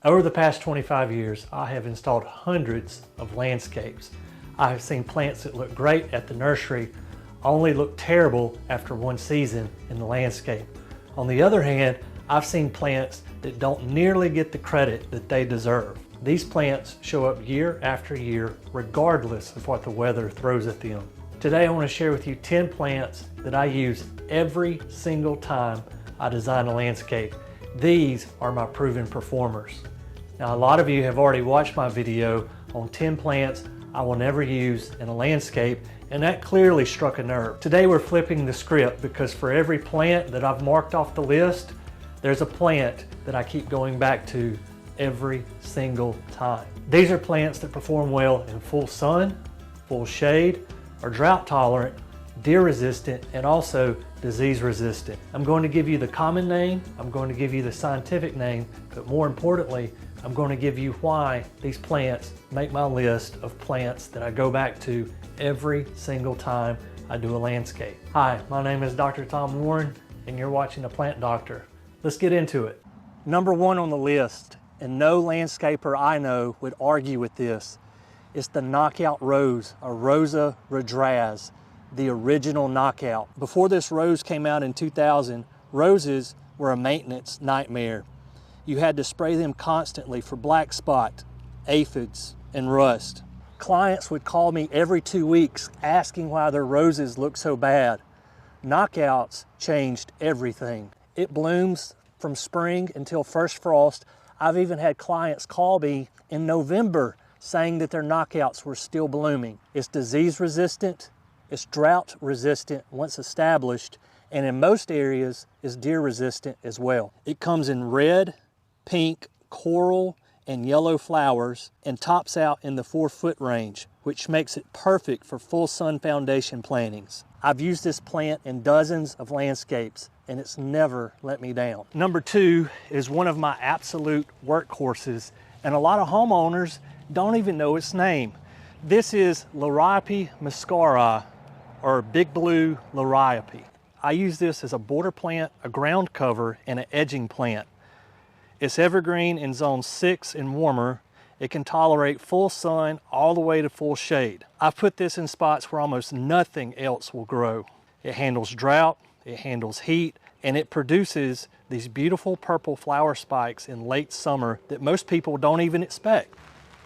Over the past 25 years, I have installed hundreds of landscapes. I have seen plants that look great at the nursery only look terrible after one season in the landscape. On the other hand, I've seen plants that don't nearly get the credit that they deserve. These plants show up year after year, regardless of what the weather throws at them. Today, I want to share with you 10 plants that I use every single time I design a landscape. These are my proven performers. Now, a lot of you have already watched my video on 10 plants I will never use in a landscape, and that clearly struck a nerve. Today we're flipping the script because for every plant that I've marked off the list, there's a plant that I keep going back to every single time. These are plants that perform well in full sun, full shade, are drought tolerant, deer resistant, and also disease resistant. I'm going to give you the common name, I'm going to give you the scientific name, but more importantly, I'm going to give you why these plants make my list of plants that I go back to every single time I do a landscape. Hi, my name is Dr. Tom Warren, and you're watching The Plant Doctor. Let's get into it. Number one on the list, and no landscaper I know would argue with this, is the knockout rose, or Rosa rudraz, the original knockout. Before this rose came out in 2000, roses were a maintenance nightmare. You had to spray them constantly for black spot, aphids, and rust. Clients would call me every 2 weeks asking why their roses look so bad. Knockouts changed everything. It blooms from spring until first frost. I've even had clients call me in November saying that their knockouts were still blooming. It's disease resistant, it's drought resistant once established, and in most areas is deer resistant as well. It comes in red, pink, coral, and yellow flowers and tops out in the 4-foot range, which makes it perfect for full sun foundation plantings. I've used this plant in dozens of landscapes and it's never let me down. Number two is one of my absolute workhorses, and a lot of homeowners don't even know its name. This is Liriope muscari, or big blue liriope. I use this as a border plant, a ground cover, and an edging plant. It's evergreen in zone 6 and warmer. It can tolerate full sun all the way to full shade. I've put this in spots where almost nothing else will grow. It handles drought, it handles heat, and it produces these beautiful purple flower spikes in late summer that most people don't even expect.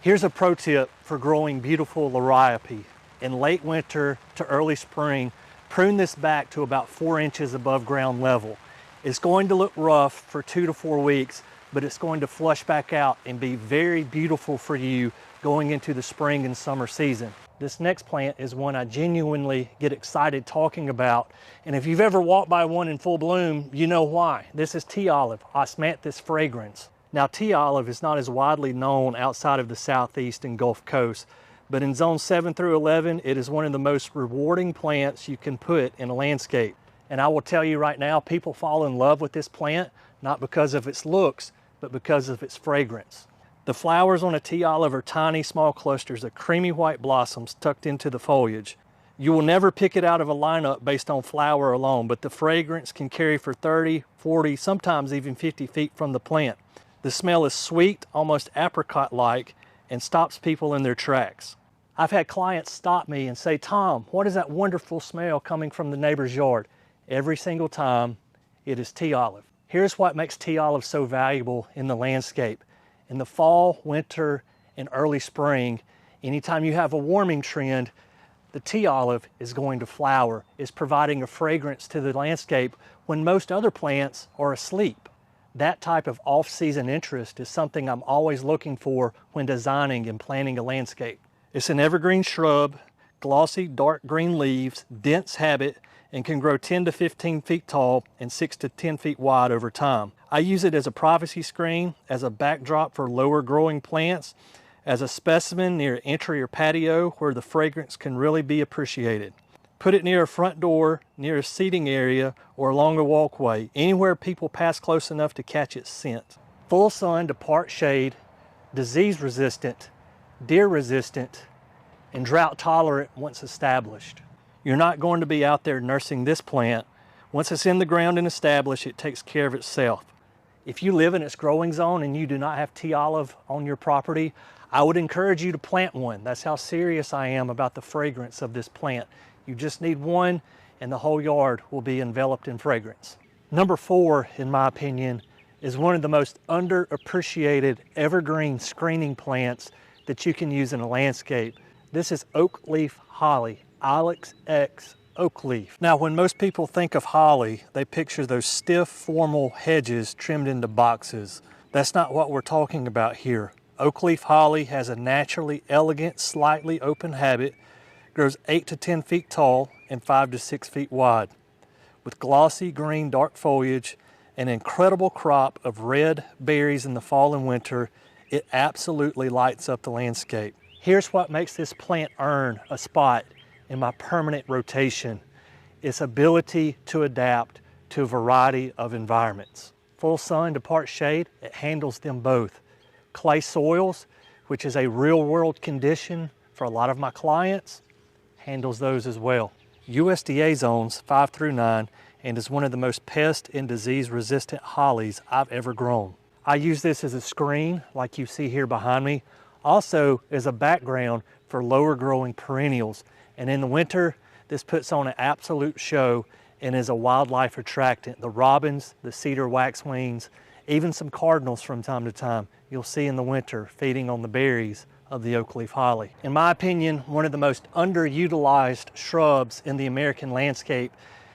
Here's a pro tip for growing beautiful liriope. In late winter to early spring, prune this back to about 4 inches above ground level. It's going to look rough for 2 to 4 weeks, but it's going to flush back out and be very beautiful for you going into the spring and summer season. This next plant is one I genuinely get excited talking about, and if you've ever walked by one in full bloom, you know why. This is tea olive, Osmanthus fragrans. Now, tea olive is not as widely known outside of the southeast and Gulf Coast, but in zone 7 through 11, it is one of the most rewarding plants you can put in a landscape. And I will tell you right now, people fall in love with this plant, not because of its looks, but because of its fragrance. The flowers on a tea olive are tiny, small clusters of creamy white blossoms tucked into the foliage. You will never pick it out of a lineup based on flower alone, but the fragrance can carry for 30, 40, sometimes even 50 feet from the plant. The smell is sweet, almost apricot-like, and stops people in their tracks. I've had clients stop me and say, "Tom, what is that wonderful smell coming from the neighbor's yard?" Every single time, it is tea olive. Here's what makes tea olive so valuable in the landscape. In the fall, winter, and early spring, anytime you have a warming trend, the tea olive is going to flower. It's providing a fragrance to the landscape when most other plants are asleep. That type of off-season interest is something I'm always looking for when designing and planning a landscape. It's an evergreen shrub, glossy dark green leaves, dense habit, and can grow 10 to 15 feet tall and 6 to 10 feet wide over time. I use it as a privacy screen, as a backdrop for lower growing plants, as a specimen near entry or patio where the fragrance can really be appreciated. Put it near a front door, near a seating area, or along a walkway, anywhere people pass close enough to catch its scent. Full sun to part shade, disease resistant, deer resistant, and drought tolerant once established. You're not going to be out there nursing this plant. Once it's in the ground and established, it takes care of itself. If you live in its growing zone and you do not have tea olive on your property, I would encourage you to plant one. That's how serious I am about the fragrance of this plant. You just need one and the whole yard will be enveloped in fragrance. Number 4, in my opinion, is one of the most underappreciated evergreen screening plants that you can use in a landscape. This is oak leaf holly, Ilex X oak leaf. Now, when most people think of holly, they picture those stiff, formal hedges trimmed into boxes. That's not what we're talking about here. Oak leaf holly has a naturally elegant, slightly open habit, grows 8 to 10 feet tall and 5 to 6 feet wide. With glossy green dark foliage, an incredible crop of red berries in the fall and winter, it absolutely lights up the landscape. Here's what makes this plant earn a spot in my permanent rotation: its ability to adapt to a variety of environments. Full sun to part shade, it handles them both. Clay soils, which is a real-world condition for a lot of my clients, handles those as well. USDA zones 5 through 9 and is one of the most pest and disease resistant hollies I've ever grown. I use this as a screen like you see here behind me, also as a background for lower growing perennials. And in the winter, this puts on an absolute show and is a wildlife attractant. The robins, the cedar waxwings, even some cardinals from time to time, you'll see in the winter feeding on the berries of the oak leaf holly. In my opinion, one of the most underutilized shrubs in the American landscape.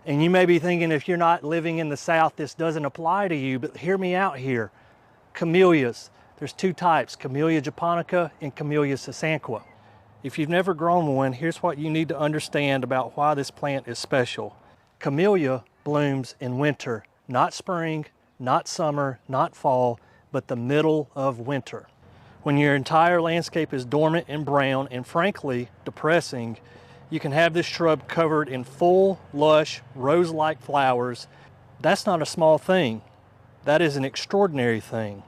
And you may be thinking, if you're not living in the South, this doesn't apply to you, but hear me out here. Camellias. There's 2 types, Camellia japonica and Camellia sasanqua. If you've never grown one, here's what you need to understand about why this plant is special. Camellia blooms in winter, not spring, not summer, not fall, but the middle of winter. When your entire landscape is dormant and brown and frankly depressing, you can have this shrub covered in full, lush, rose-like flowers. That's not a small thing. That is an extraordinary thing.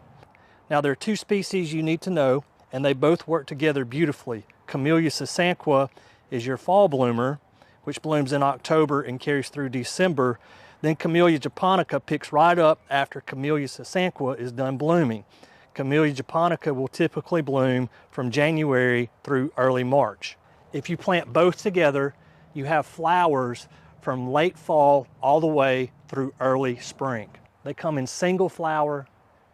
Now, there are 2 species you need to know, and they both work together beautifully. Camellia sasanqua is your fall bloomer, which blooms in October and carries through December. Then Camellia japonica picks right up after Camellia sasanqua is done blooming. Camellia japonica will typically bloom from January through early March. If you plant both together, you have flowers from late fall all the way through early spring. They come in single flower,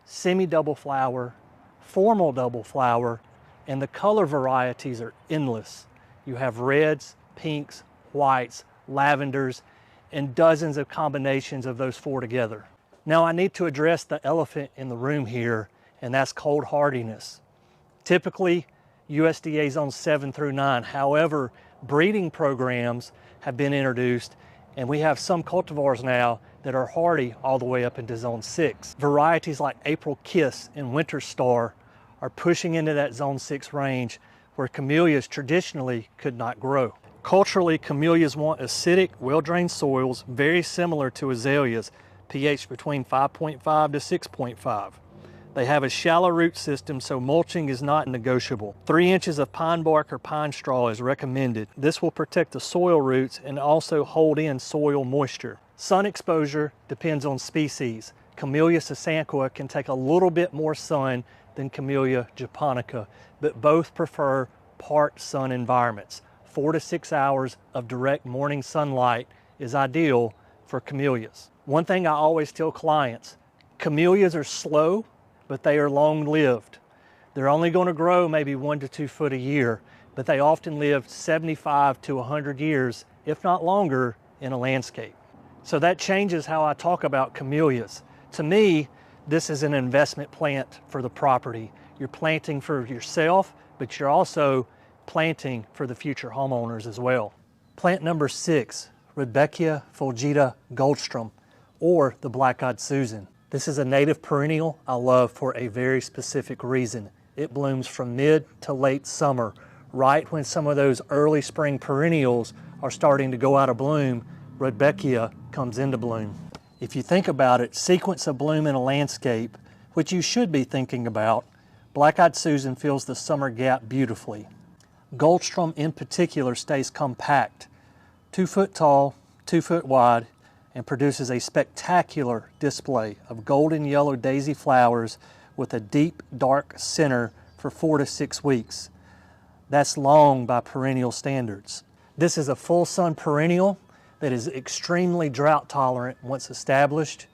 semi-double flower, formal double flower, and the color varieties are endless. You have reds, pinks, whites, lavenders, and dozens of combinations of those 4 together. Now I need to address the elephant in the room here, and that's cold hardiness. Typically, USDA zones 7 through 9. However, breeding programs have been introduced, and we have some cultivars now that are hardy all the way up into zone 6. Varieties like April Kiss and Winter Star are pushing into that zone 6 range where camellias traditionally could not grow. Culturally, camellias want acidic, well-drained soils very similar to azaleas, pH between 5.5 to 6.5. They have a shallow root system, so mulching is not negotiable. 3 inches of pine bark or pine straw is recommended. This will protect the soil roots and also hold in soil moisture. Sun exposure depends on species. Camellia sasanqua can take a little bit more sun than Camellia japonica, but both prefer part sun environments. 4 to 6 hours of direct morning sunlight is ideal for camellias. One thing I always tell clients, camellias are slow, but they are long-lived. They're only going to grow maybe 1 to 2 foot a year, but they often live 75 to 100 years, if not longer, in a landscape. So that changes how I talk about camellias. To me, this is an investment plant for the property. You're planting for yourself, but you're also planting for the future homeowners as well. Plant number 6, Rudbeckia fulgida Goldstrom, or the black-eyed Susan. This is a native perennial I love for a very specific reason. It blooms from mid to late summer, right when some of those early spring perennials are starting to go out of bloom. Rudbeckia comes into bloom. If you think about it, sequence of bloom in a landscape, which you should be thinking about, black-eyed Susan fills the summer gap beautifully. Goldstrom in particular stays compact, 2 foot tall, 2 foot wide, and produces a spectacular display of golden yellow daisy flowers with a deep dark center for 4 to 6 weeks. That's long by perennial standards. This is a full sun perennial that is extremely drought tolerant once established.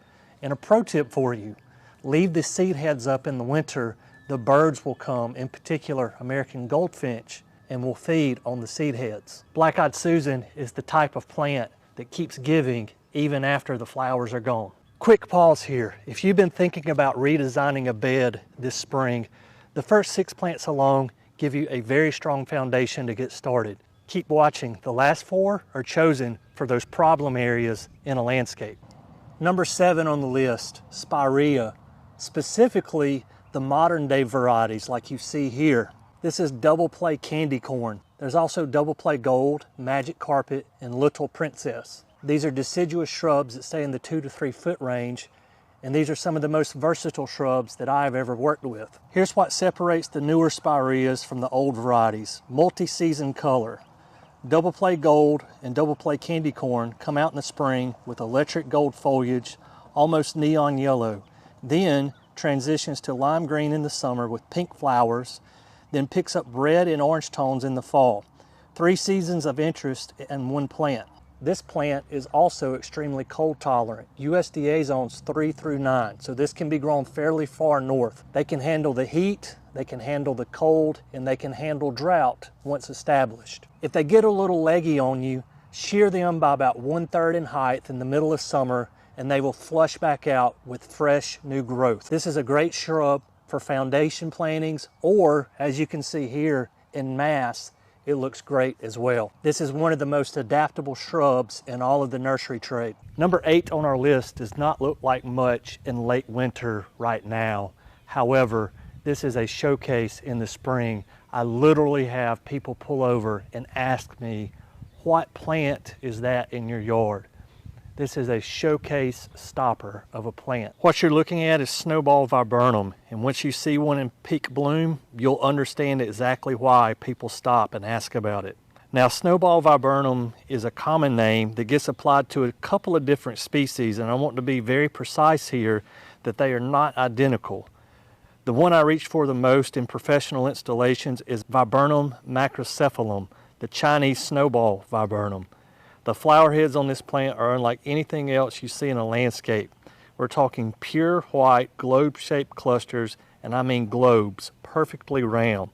And a pro tip for you, leave the seed heads up in the winter. The birds will come, in particular American goldfinch, and will feed on the seed heads. Black-eyed Susan is the type of plant that keeps giving even after the flowers are gone. Quick pause here. If you've been thinking about redesigning a bed this spring, the first 6 plants alone give you a very strong foundation to get started. Keep watching. The last 4 are chosen for those problem areas in a landscape. Number 7 on the list, Spirea, specifically the modern day varieties like you see here. This is double play candy corn. There's also double play gold, magic carpet, and little princess. These are deciduous shrubs that stay in the 2 to 3 foot range, and these are some of the most versatile shrubs that I've ever worked with. Here's what separates the newer Spireas from the old varieties. Multi-season color. Double play gold and double play candy corn come out in the spring with electric gold foliage, almost neon yellow. Then transitions to lime green in the summer with pink flowers, then picks up red and orange tones in the fall. 3 seasons of interest in one plant. This plant is also extremely cold tolerant. USDA zones 3 through 9, so this can be grown fairly far north. They can handle the heat, they can handle the cold, and they can handle drought once established. If they get a little leggy on you, shear them by about 1/3 in height in the middle of summer, and they will flush back out with fresh new growth. This is a great shrub for foundation plantings, or as you can see here in mass, it looks great as well. This is one of the most adaptable shrubs in all of the nursery trade. Number 8 on our list does not look like much in late winter right now. However, this is a showcase in the spring. I literally have people pull over and ask me, what plant is that in your yard? This is a showcase stopper of a plant. What you're looking at is Snowball viburnum, and once you see one in peak bloom, you'll understand exactly why people stop and ask about it. Now, Snowball viburnum is a common name that gets applied to a couple of different species, and I want to be very precise here that they are not identical. The one I reach for the most in professional installations is Viburnum macrocephalum, the Chinese Snowball viburnum. The flower heads on this plant are unlike anything else you see in a landscape. We're talking pure white globe-shaped clusters, and I mean globes, perfectly round.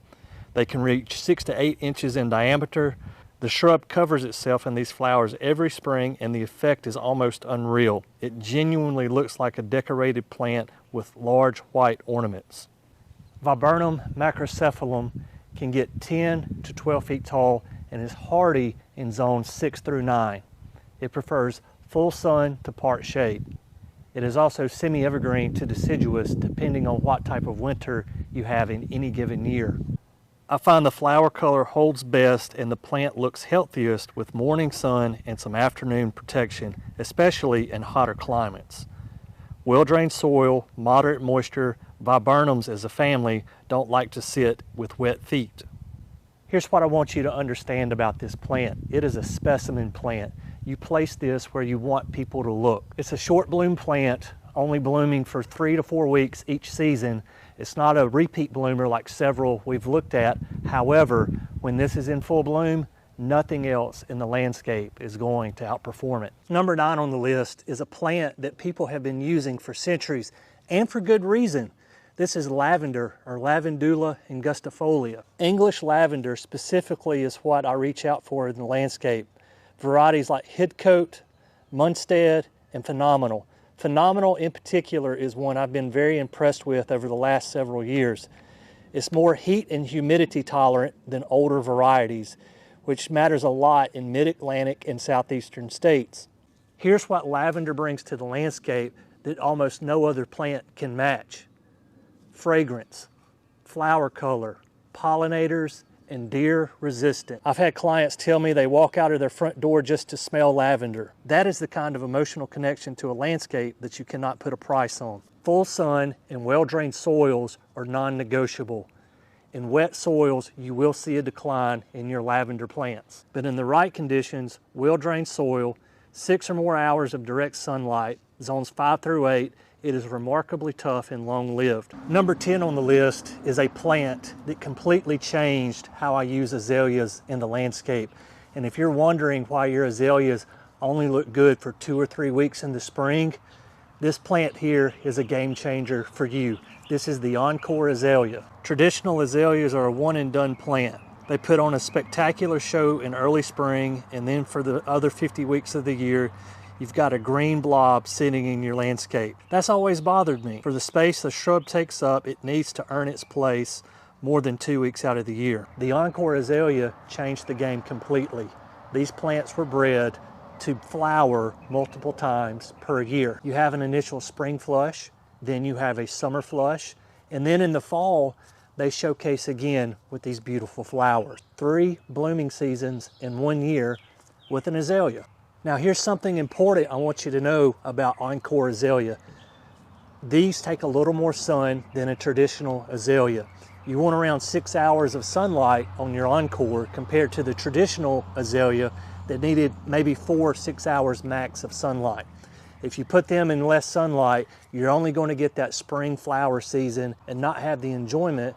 They can reach 6 to 8 inches in diameter. The shrub covers itself in these flowers every spring, and the effect is almost unreal. It genuinely looks like a decorated plant with large white ornaments. Viburnum macrocephalum can get 10 to 12 feet tall and is hardy in zones 6 through 9. It prefers full sun to part shade. It is also semi-evergreen to deciduous depending on what type of winter you have in any given year. I find the flower color holds best and the plant looks healthiest with morning sun and some afternoon protection, especially in hotter climates. Well-drained soil, moderate moisture, viburnums as a family don't like to sit with wet feet. Here's what I want you to understand about this plant. It is a specimen plant. You place this where you want people to look. It's a short bloom plant, only blooming for 3 to 4 weeks each season. It's not a repeat bloomer like several we've looked at. However, when this is in full bloom, nothing else in the landscape is going to outperform it. Number 9 on the list is a plant that people have been using for centuries, and for good reason. This is lavender, or Lavandula angustifolia. English lavender specifically is what I reach out for in the landscape. Varieties like Hidcote, Munstead, and Phenomenal. Phenomenal in particular is one I've been very impressed with over the last several years. It's more heat and humidity tolerant than older varieties, which matters a lot in mid-Atlantic and southeastern states. Here's what lavender brings to the landscape that almost no other plant can match. Fragrance, flower color, pollinators, and deer resistant. I've had clients tell me they walk out of their front door just to smell lavender. That is the kind of emotional connection to a landscape that you cannot put a price on. Full sun and well-drained soils are non-negotiable. In wet soils, you will see a decline in your lavender plants. But in the right conditions, well-drained soil, 6 or more hours of direct sunlight, zones 5 through 8, it is remarkably tough and long-lived. Number 10 on the list is a plant that completely changed how I use azaleas in the landscape. And if you're wondering why your azaleas only look good for 2 or 3 weeks in the spring, this plant here is a game changer for you. This is the Encore azalea. Traditional azaleas are a one-and-done plant. They put on a spectacular show in early spring, and then for the other 50 weeks of the year, you've got a green blob sitting in your landscape. That's always bothered me. For the space the shrub takes up, it needs to earn its place more than 2 weeks out of the year. The Encore azalea changed the game completely. These plants were bred to flower multiple times per year. You have an initial spring flush, then you have a summer flush, and then in the fall, they showcase again with these beautiful flowers. 3 blooming seasons in 1 year with an azalea. Now here's something important I want you to know about Encore azalea. These take a little more sun than a traditional azalea. You want around 6 hours of sunlight on your Encore compared to the traditional azalea that needed maybe 4 or 6 hours max of sunlight. If you put them in less sunlight, you're only going to get that spring flower season and not have the enjoyment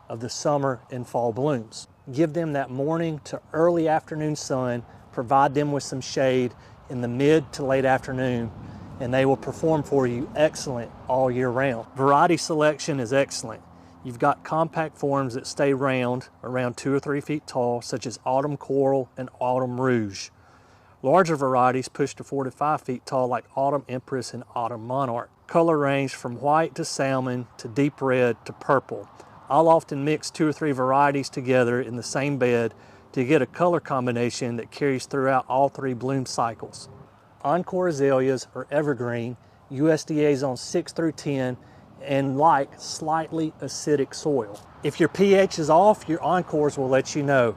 of the summer and fall blooms. Give them that morning to early afternoon sun, provide them with some shade in the mid to late afternoon, and they will perform for you excellent all year round. Variety selection is excellent. You've got compact forms that stay round, around 2 or 3 feet tall, such as autumn coral and autumn rouge. Larger varieties push to 4 to 5 feet tall, like autumn empress and autumn monarch. Color range from white to salmon to deep red to purple. I'll often mix 2 or 3 varieties together in the same bed to get a color combination that carries throughout all 3 bloom cycles. Encore azaleas are evergreen, USDA zone 6 through 10, and like slightly acidic soil. If your pH is off, your Encores will let you know.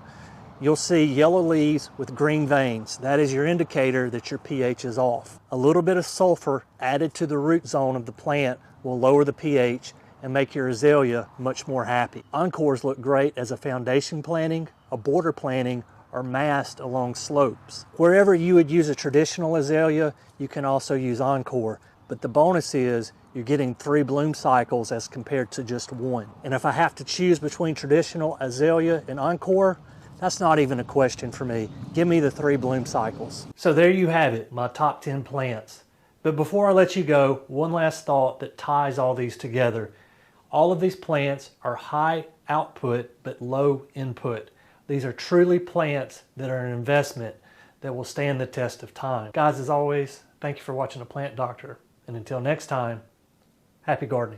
You'll see yellow leaves with green veins. That is your indicator that your pH is off. A little bit of sulfur added to the root zone of the plant will lower the pH and make your azalea much more happy. Encores look great as a foundation planting, a border planting, or massed along slopes. Wherever you would use a traditional azalea, you can also use Encore. But the bonus is you're getting 3 bloom cycles as compared to just 1. And if I have to choose between traditional azalea and Encore, that's not even a question for me. Give me the 3 bloom cycles. So there you have it, my top 10 plants. But before I let you go, one last thought that ties all these together. All of these plants are high output but low input. These are truly plants that are an investment that will stand the test of time. Guys, as always, thank you for watching The Plant Doctor. And until next time, happy gardening.